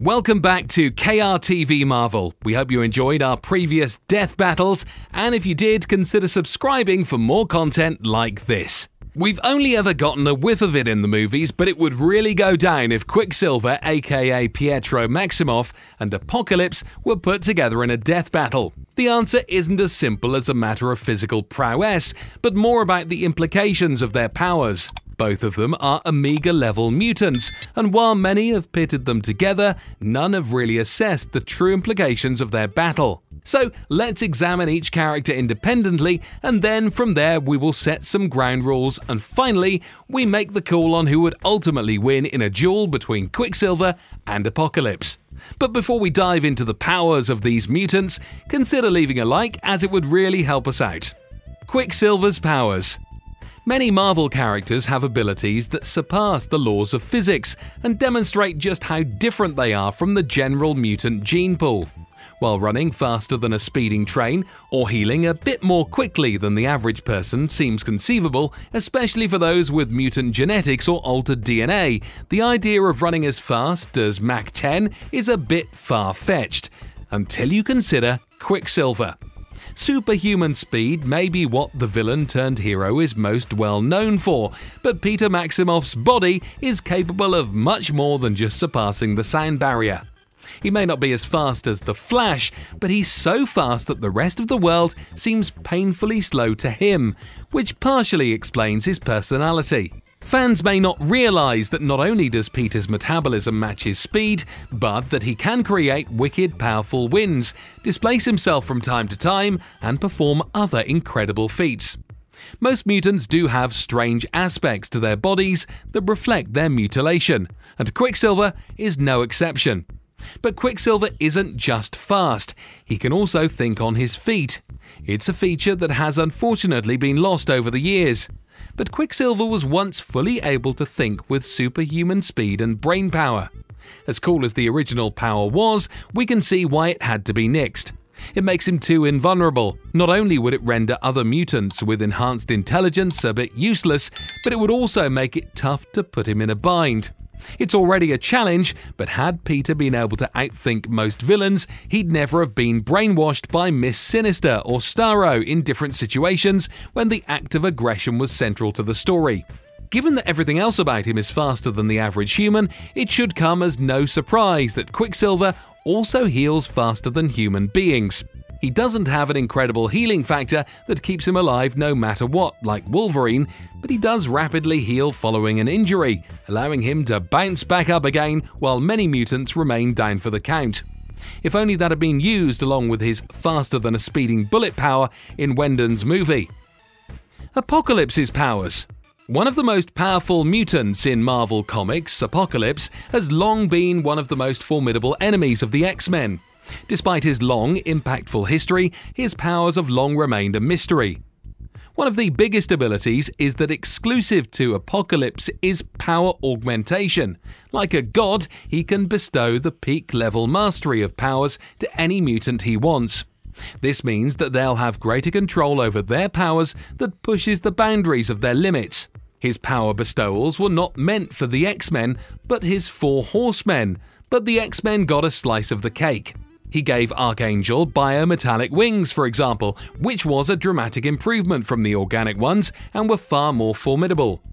Welcome back to KRTV Marvel. We hope you enjoyed our previous death battles, and if you did, consider subscribing for more content like this. We've only ever gotten a whiff of it in the movies, but it would really go down if Quicksilver, aka Pietro Maximoff, and Apocolypse were put together in a death battle. The answer isn't as simple as a matter of physical prowess, but more about the implications of their powers. Both of them are Omega-level mutants, and while many have pitted them together, none have really assessed the true implications of their battle. So let's examine each character independently, and then from there we will set some ground rules, and finally we make the call on who would ultimately win in a duel between Quicksilver and Apocolypse. But before we dive into the powers of these mutants, consider leaving a like, as it would really help us out. Quicksilver's powers. Many Marvel characters have abilities that surpass the laws of physics and demonstrate just how different they are from the general mutant gene pool. While running faster than a speeding train or healing a bit more quickly than the average person seems conceivable, especially for those with mutant genetics or altered DNA, the idea of running as fast as Mach 10 is a bit far-fetched, until you consider Quicksilver. Superhuman speed may be what the villain turned hero is most well known for, but Peter Maximoff's body is capable of much more than just surpassing the sound barrier. He may not be as fast as the Flash, but he's so fast that the rest of the world seems painfully slow to him, which partially explains his personality. Fans may not realize that not only does Peter's metabolism match his speed, but that he can create wicked powerful winds, displace himself from time to time, and perform other incredible feats. Most mutants do have strange aspects to their bodies that reflect their mutilation, and Quicksilver is no exception. But Quicksilver isn't just fast, he can also think on his feet. It's a feature that has unfortunately been lost over the years. But Quicksilver was once fully able to think with superhuman speed and brain power. As cool as the original power was, we can see why it had to be nixed. It makes him too invulnerable. Not only would it render other mutants with enhanced intelligence a bit useless, but it would also make it tough to put him in a bind. It's already a challenge, but had Peter been able to outthink most villains, he'd never have been brainwashed by Miss Sinister or Starro in different situations when the act of aggression was central to the story. Given that everything else about him is faster than the average human, it should come as no surprise that Quicksilver also heals faster than human beings. He doesn't have an incredible healing factor that keeps him alive no matter what, like Wolverine, but he does rapidly heal following an injury, allowing him to bounce back up again while many mutants remain down for the count. If only that had been used along with his faster-than-a-speeding bullet power in Whedon's movie. Apocolypse's powers. One of the most powerful mutants in Marvel Comics, Apocolypse, has long been one of the most formidable enemies of the X-Men. Despite his long, impactful history, his powers have long remained a mystery. One of the biggest abilities is that exclusive to Apocolypse is power augmentation. Like a god, he can bestow the peak-level mastery of powers to any mutant he wants. This means that they'll have greater control over their powers that pushes the boundaries of their limits. His power bestowals were not meant for the X-Men, but his 4 Horsemen, but the X-Men got a slice of the cake. He gave Archangel biometallic wings, for example, which was a dramatic improvement from the organic ones and were far more formidable.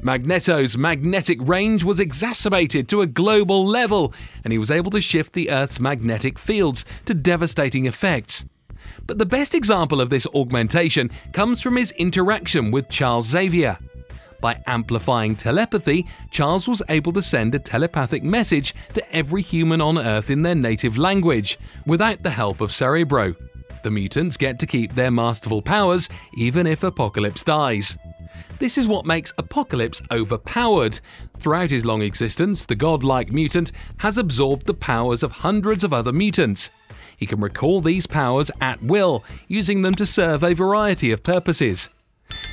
Magneto's magnetic range was exacerbated to a global level, and he was able to shift the Earth's magnetic fields to devastating effects. But the best example of this augmentation comes from his interaction with Charles Xavier. By amplifying telepathy, Charles was able to send a telepathic message to every human on Earth in their native language, without the help of Cerebro. The mutants get to keep their masterful powers even if Apocolypse dies. This is what makes Apocolypse overpowered. Throughout his long existence, the godlike mutant has absorbed the powers of hundreds of other mutants. He can recall these powers at will, using them to serve a variety of purposes.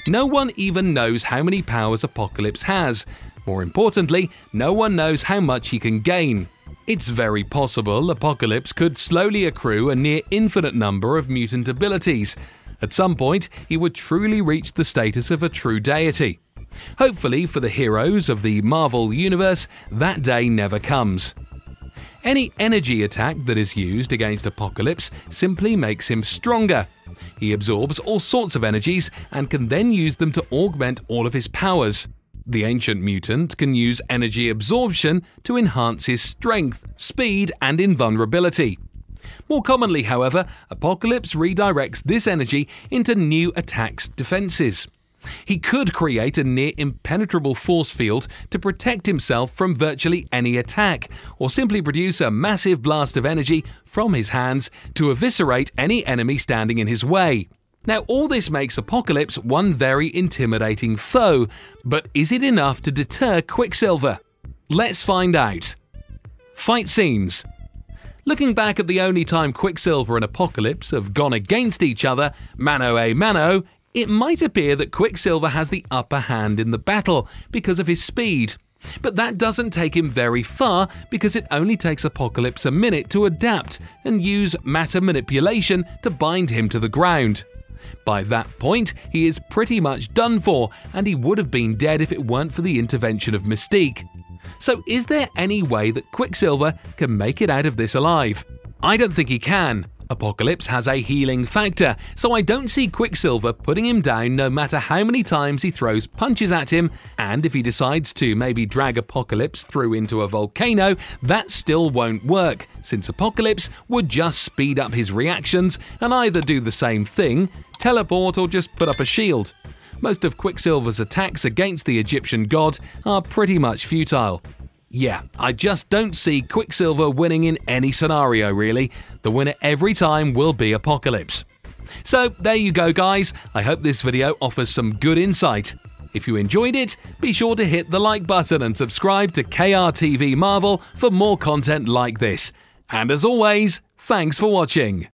No one even knows how many powers Apocolypse has. More importantly, no one knows how much he can gain. It's very possible Apocolypse could slowly accrue a near infinite number of mutant abilities. At some point, he would truly reach the status of a true deity. Hopefully for the heroes of the Marvel Universe, that day never comes. Any energy attack that is used against Apocolypse simply makes him stronger. He absorbs all sorts of energies and can then use them to augment all of his powers. The ancient mutant can use energy absorption to enhance his strength, speed, and invulnerability. More commonly, however, Apocolypse redirects this energy into new attacks' defenses. He could create a near impenetrable force field to protect himself from virtually any attack, or simply produce a massive blast of energy from his hands to eviscerate any enemy standing in his way. Now, all this makes Apocolypse one very intimidating foe, but is it enough to deter Quicksilver? Let's find out. Fight scenes. Looking back at the only time Quicksilver and Apocolypse have gone against each other, mano a mano, it might appear that Quicksilver has the upper hand in the battle because of his speed. But that doesn't take him very far because it only takes Apocolypse a minute to adapt and use matter manipulation to bind him to the ground. By that point, he is pretty much done for, and he would have been dead if it weren't for the intervention of Mystique. So is there any way that Quicksilver can make it out of this alive? I don't think he can. Apocolypse has a healing factor, so I don't see Quicksilver putting him down no matter how many times he throws punches at him, and if he decides to maybe drag Apocolypse through into a volcano, that still won't work, since Apocolypse would just speed up his reactions and either do the same thing, teleport, or just put up a shield. Most of Quicksilver's attacks against the Egyptian god are pretty much futile. Yeah, I just don't see Quicksilver winning in any scenario really. The winner every time will be Apocolypse. So there you go guys, I hope this video offers some good insight. If you enjoyed it, be sure to hit the like button and subscribe to KRTV Marvel for more content like this. And as always, thanks for watching.